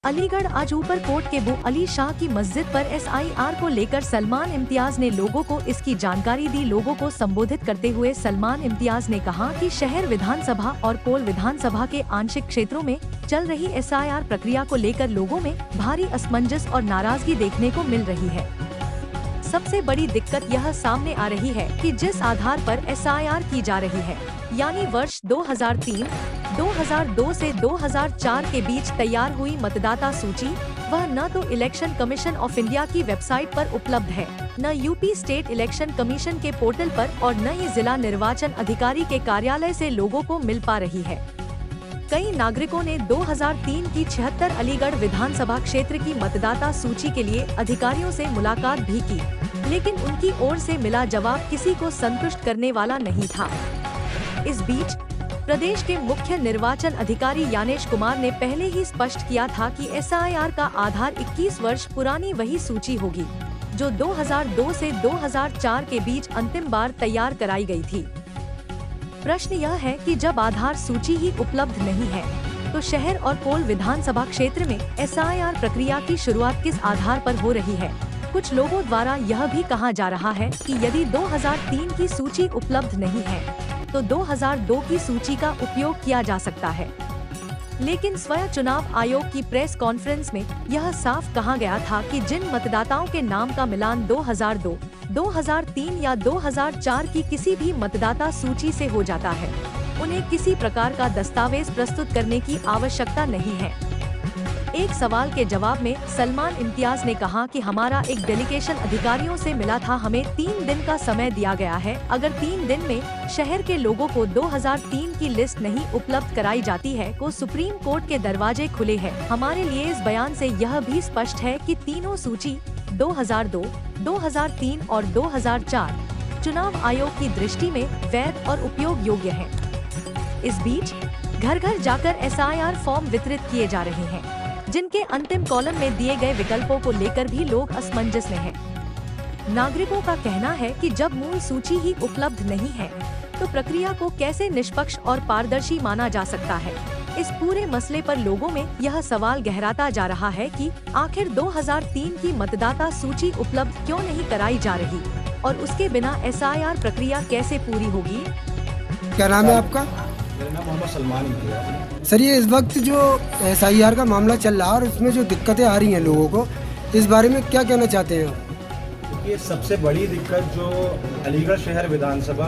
अलीगढ़ आज ऊपर कोट के बू अली शाह की मस्जिद पर SIR को लेकर सलमान इम्तियाज ने लोगों को इसकी जानकारी दी। लोगों को संबोधित करते हुए सलमान इम्तियाज ने कहा कि शहर विधानसभा और कोल विधानसभा के आंशिक क्षेत्रों में चल रही SIR प्रक्रिया को लेकर लोगों में भारी असमंजस और नाराजगी देखने को मिल रही है। सबसे बड़ी दिक्कत यह सामने आ रही है कि जिस आधार पर SIR की जा रही है, यानी वर्ष 2003, 2002 से 2004 के बीच तैयार हुई मतदाता सूची, वह न तो इलेक्शन कमीशन ऑफ इंडिया की वेबसाइट पर उपलब्ध है, न यूपी स्टेट इलेक्शन कमीशन के पोर्टल पर और न ही जिला निर्वाचन अधिकारी के कार्यालय से लोगों को मिल पा रही है। कई नागरिकों ने 2003 की 76 अलीगढ़ विधानसभा क्षेत्र की मतदाता सूची के लिए अधिकारियों से मुलाकात भी की, लेकिन उनकी ओर से मिला जवाब किसी को संतुष्ट करने वाला नहीं था। इस बीच प्रदेश के मुख्य निर्वाचन अधिकारी यानेश कुमार ने पहले ही स्पष्ट किया था कि SIR का आधार 21 वर्ष पुरानी वही सूची होगी, जो 2002 से 2004 के बीच अंतिम बार तैयार कराई गई थी। प्रश्न यह है कि जब आधार सूची ही उपलब्ध नहीं है, तो शहर और कोल विधानसभा क्षेत्र में SIR प्रक्रिया की शुरुआत किस आधार पर हो रही है। कुछ लोगों द्वारा यह भी कहा जा रहा है कि यदि 2003 की सूची उपलब्ध नहीं है, तो 2002 की सूची का उपयोग किया जा सकता है। लेकिन स्वयं चुनाव आयोग की प्रेस कॉन्फ्रेंस में यह साफ कहा गया था कि जिन मतदाताओं के नाम का मिलान 2002, 2003 या 2004 की किसी भी मतदाता सूची से हो जाता है, उन्हें किसी प्रकार का दस्तावेज प्रस्तुत करने की आवश्यकता नहीं है। एक सवाल के जवाब में सलमान इम्तियाज ने कहा कि हमारा एक डेलीगेशन अधिकारियों से मिला था, हमें 3 दिन का समय दिया गया है। अगर 3 दिन में शहर के लोगों को 2003 की लिस्ट नहीं उपलब्ध कराई जाती है, तो सुप्रीम कोर्ट के दरवाजे खुले हैं। हमारे लिए इस बयान से यह भी स्पष्ट है कि तीनों सूची 2002, 2003 और 2004 चुनाव आयोग की दृष्टि में वैध और उपयोग योग्य है। इस बीच घर घर जाकर SIR फॉर्म वितरित किए जा रहे हैं, जिनके अंतिम कॉलम में दिए गए विकल्पों को लेकर भी लोग असमंजस में हैं। नागरिकों का कहना है कि जब मूल सूची ही उपलब्ध नहीं है, तो प्रक्रिया को कैसे निष्पक्ष और पारदर्शी माना जा सकता है। इस पूरे मसले पर लोगों में यह सवाल गहराता जा रहा है कि आखिर 2003 की मतदाता सूची उपलब्ध क्यों नहीं कराई जा रही और उसके बिना SIR प्रक्रिया कैसे पूरी होगी। क्या नाम है आपका? मेरा नाम मोहम्मद सलमान है। सर, ये इस वक्त जो SIR का मामला चल रहा है और उसमें जो दिक्कतें आ रही हैं लोगों को, इस बारे में क्या कहना चाहते हैं? देखिए, सबसे बड़ी दिक्कत जो अलीगढ़ शहर विधानसभा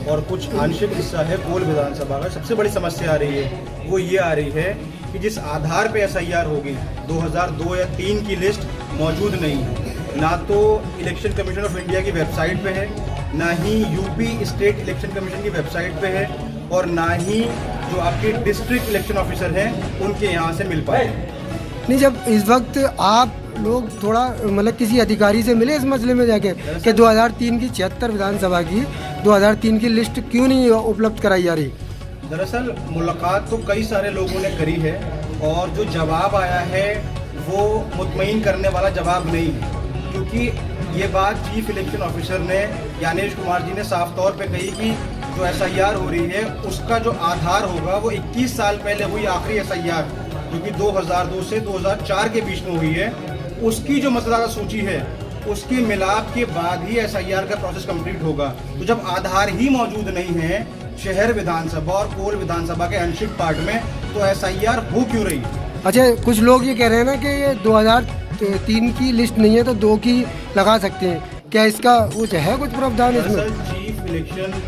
और कुछ आंशिक हिस्सा है कोल विधानसभा का सबसे बड़ी समस्या आ रही है, वो ये आ रही है कि जिस आधार पे SIR होगी 2002 या 3 की लिस्ट मौजूद नहीं है। ना तो इलेक्शन कमीशन ऑफ इंडिया की वेबसाइट पे है, ना ही यूपी स्टेट इलेक्शन कमीशन की वेबसाइट पे है, और ना ही जो आपके डिस्ट्रिक्ट इलेक्शन ऑफिसर हैं उनके यहाँ से मिल पाए। नहीं, जब इस वक्त आप लोग थोड़ा मतलब किसी अधिकारी से मिले इस मसले में जाके कि 2003 की 76 विधानसभा की 2003 की लिस्ट क्यों नहीं उपलब्ध कराई जा रही? दरअसल मुलाकात तो कई सारे लोगों ने करी है और जो जवाब आया है वो मुतमईन करने वाला जवाब नहीं है, क्योंकि ये बात चीफ इलेक्शन ऑफिसर ने यानेश कुमार जी ने साफ तौर पे कही कि जो SIR हो रही है उसका जो आधार होगा वो 21 साल पहले हुई आखिरी SIR, जो कि 2002 से 2004 के बीच में हुई है, उसकी जो मतदाता सूची है उसके मिलाप के बाद ही SIR का प्रोसेस कंप्लीट होगा। तो जब आधार ही मौजूद नहीं है शहर विधानसभा और कोल विधानसभा के आंशिक पार्ट में, तो SIR हो क्यों रही? अच्छा, कुछ लोग ये कह रहे हैं ना कि ये 2003 की लिस्ट नहीं है तो 2 की लगा सकते हैं, क्या इसका कुछ है कुछ प्रावधान इसमें? चीफ इलेक्शन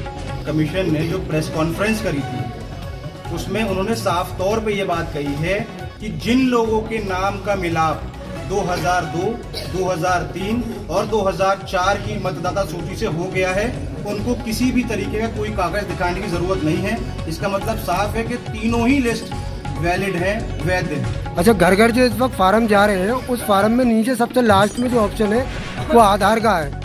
कमीशन ने जो प्रेस कॉन्फ्रेंस करी थी उसमें उन्होंने साफ तौर पे ये बात कही है कि जिन लोगों के नाम का मिलाप 2002, 2003 और 2004 की मतदाता सूची से हो गया है, उनको किसी भी तरीके का कोई कागज दिखाने की जरूरत नहीं है। इसका मतलब साफ है कि तीनों ही लिस्ट वैलिड है, वैध है। अच्छा, घर घर जो इस वक्त फार्म जा रहे हैं उस फार्म में नीचे सबसे लास्ट में जो ऑप्शन है वो आधार का है,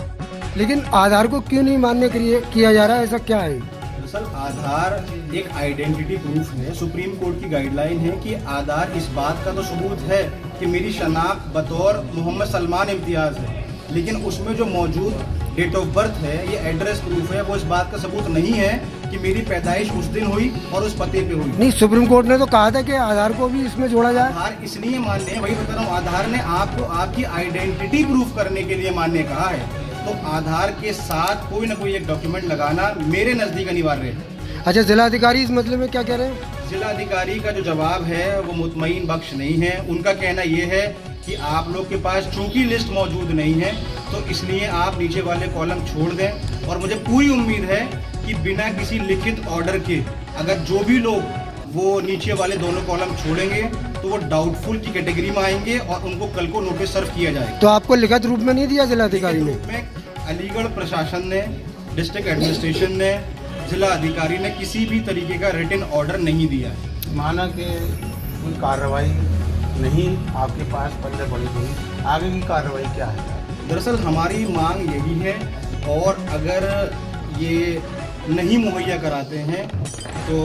लेकिन आधार को क्यों नहीं मान्य किया जा रहा है, ऐसा क्या है? दरअसल आधार एक आइडेंटिटी प्रूफ है। सुप्रीम कोर्ट की गाइडलाइन है कि आधार इस बात का तो सबूत है कि मेरी शनाख्त बतौर मोहम्मद सलमान इम्तियाज है, लेकिन उसमें जो मौजूद डेट ऑफ बर्थ है, ये एड्रेस प्रूफ है, वो इस बात का सबूत नहीं है कि मेरी पैदाइश उस दिन हुई और उस पते पे हुई। नहीं, सुप्रीम कोर्ट ने तो कहा था कि आधार को भी इसमें जोड़ा जाए। आधार इसलिए मान्य है, वही बता रहा हूँ, आधार ने आपको आपकी आइडेंटिटी प्रूफ करने के लिए मान्य कहा है। तो आधार के साथ कोई ना कोई एक डॉक्यूमेंट लगाना मेरे नज़दीक अनिवार्य है। अच्छा, जिलाधिकारी इस मसले में क्या कह रहे हैं? जिलाधिकारी का जो जवाब है वो मुतमईन बख्श नहीं है। उनका कहना ये है कि आप लोग के पास चूंकि लिस्ट मौजूद नहीं है तो इसलिए आप नीचे वाले कॉलम छोड़ दें, और मुझे पूरी उम्मीद है कि बिना किसी लिखित ऑर्डर के अगर जो भी लोग वो नीचे वाले दोनों कॉलम छोड़ेंगे तो वो डाउटफुल की कैटेगरी में आएंगे और उनको कल को नोटिस सर्व किया जाएगा। तो आपको लिखित रूप में नहीं दिया जिलाधिकारी ने? लिखित रूप में अलीगढ़ प्रशासन ने, डिस्ट्रिक्ट एडमिनिस्ट्रेशन ने, जिला अधिकारी ने किसी भी तरीके का रिटन ऑर्डर नहीं दिया है। माना कि कोई कार्रवाई नहीं आपके पास पल्ले पड़ी हुई, आगे की कार्रवाई क्या है? दरअसल हमारी मांग यही है, और अगर ये नहीं मुहैया कराते हैं तो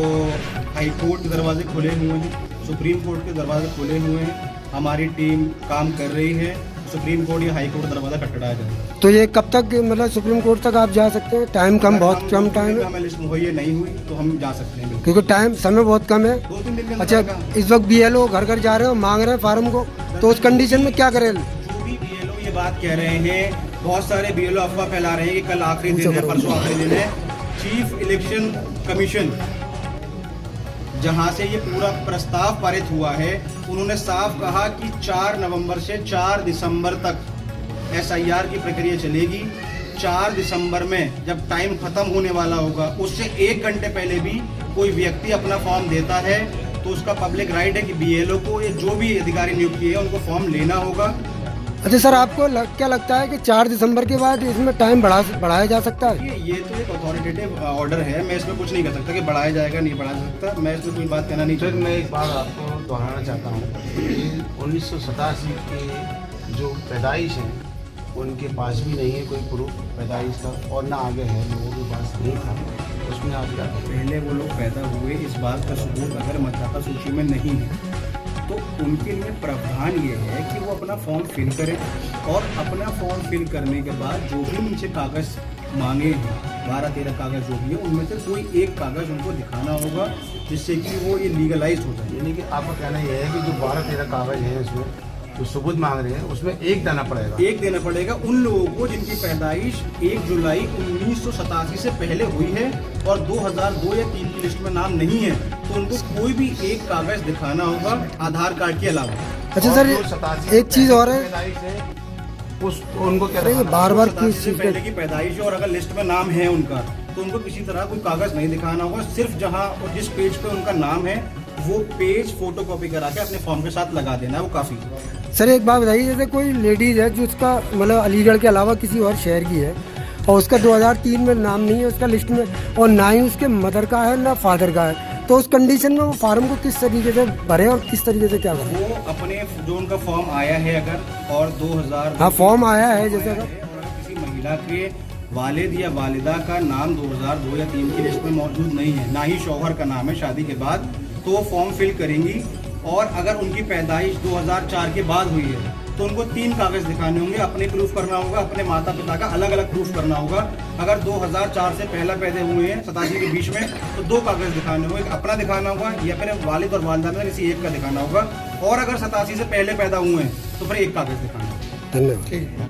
हाई कोर्ट के दरवाजे खुले हुए हैं, सुप्रीम कोर्ट के दरवाजे खुले हुए हैं, हमारी टीम काम कर रही है, सुप्रीम कोर्ट या हाई कोर्ट दरवाजा खटखटाया जाएगा। तो ये कब तक, मतलब सुप्रीम कोर्ट तक आप जा सकते हैं? टाइम कम, बहुत कम टाइम है। हमें लिस्ट मुहैया नहीं हुई तो हम जा सकते हैं, क्योंकि टाइम, समय बहुत कम है। 2-3 दिन के अंदर अच्छा, आएगा। इस वक्त BLO घर घर जा रहे हो, मांग रहे हैं फार्म को, तो उस कंडीशन में क्या करें? जो भी BLO ये बात कह रहे हैं, बहुत सारे BLO अफवाह फैला रहे हैं कि कल आखिरी दिन है, परसों आखिरी दिन है। चीफ इलेक्शन कमीशन जहां से ये पूरा प्रस्ताव पारित हुआ है, उन्होंने साफ कहा कि 4 नवंबर से 4 दिसंबर तक SIR की प्रक्रिया चलेगी। 4 दिसंबर में जब टाइम खत्म होने वाला होगा, उससे 1 घंटे पहले भी कोई व्यक्ति अपना फॉर्म देता है तो उसका पब्लिक राइट है कि BLO को या जो भी अधिकारी नियुक्त किए हैं उनको फॉर्म लेना होगा। अच्छा सर, आपको क्या लगता है कि 4 दिसंबर के बाद इसमें टाइम बढ़ाया जा सकता है? ये तो एक अथॉरिटेटिव ऑर्डर है, मैं इसमें कुछ नहीं कर सकता कि बढ़ाया जाएगा नहीं बढ़ा सकता, मैं इसमें कोई बात कहना नहीं सर, चाहता। मैं एक बात आपको दोहराना चाहता हूँ कि 1987 के जो पैदाइश हैं उनके पास भी नहीं है कोई प्रूफ पैदाइश का, और ना आगे है, लोगों के पास नहीं था। उसमें आप क्या करें? पहले वो लोग पैदा हुए, इस बात का सबूत अगर मतदाता सूची में नहीं है तो उनके लिए प्रावधान ये है कि वो अपना फॉर्म फिल करें, और अपना फॉर्म फिल करने के बाद जो भी नीचे कागज़ मांगे हैं, 12-13 कागज़ जो भी है, उनमें से कोई एक कागज़ उनको दिखाना होगा जिससे कि वो ये लीगलाइज हो जाए। यानी कि आपका कहना यह है कि जो 12-13 कागज हैं उसमें जो सबूत मांग रहे हैं उसमें एक देना पड़ेगा? एक देना पड़ेगा उन लोगों को जिनकी पैदाइश 1 जुलाई 1987 से पहले हुई है और 2002 या 3 की लिस्ट में नाम नहीं है, तो उनको कोई भी एक कागज दिखाना होगा आधार कार्ड के अलावा। अच्छा सर, एक चीज़ और है, उस उनको क्या बार-बार पहले की पैदाइश है और अगर लिस्ट में नाम है उनका तो उनको किसी तरह कोई कागज नहीं दिखाना होगा, सिर्फ जहां और जिस पेज पे उनका नाम है वो पेज फोटोकॉपी करा के अपने फॉर्म के साथ लगा देना है, वो काफ़ी। सर एक बात बताइए, जैसे कोई लेडीज़ है जो उसका मतलब अलीगढ़ के अलावा किसी और शहर की है और उसका 2003 में नाम नहीं है उसका लिस्ट में, और ना ही उसके मदर का है ना फादर का है, तो उस कंडीशन में वो फार्म को किस तरीके से भरे और किस तरीके से क्या करें? वो अपने जो उनका फॉर्म आया है अगर, और 2000 हाँ फॉर्म आया है जैसे और किसी महिला के वालिद या वालिदा का नाम 2002 या 3 की लिस्ट में मौजूद नहीं है, ना ही शौहर का नाम है शादी के बाद, तो वो फॉर्म फिल करेंगी। और अगर उनकी पैदाइश 2004 के बाद हुई है तो उनको 3 कागज दिखाने होंगे, अपने प्रूफ करना होगा, अपने माता पिता का अलग अलग प्रूफ करना होगा। अगर 2004 से पहला पैदा हुए हैं 87 के बीच में तो 2 कागज दिखाने होंगे, एक अपना दिखाना होगा या फिर वालिद और वालिदा में किसी एक का दिखाना होगा, और अगर 87 से पहले पैदा हुए हैं तो फिर 1 कागज दिखाना होगा। धन्यवाद।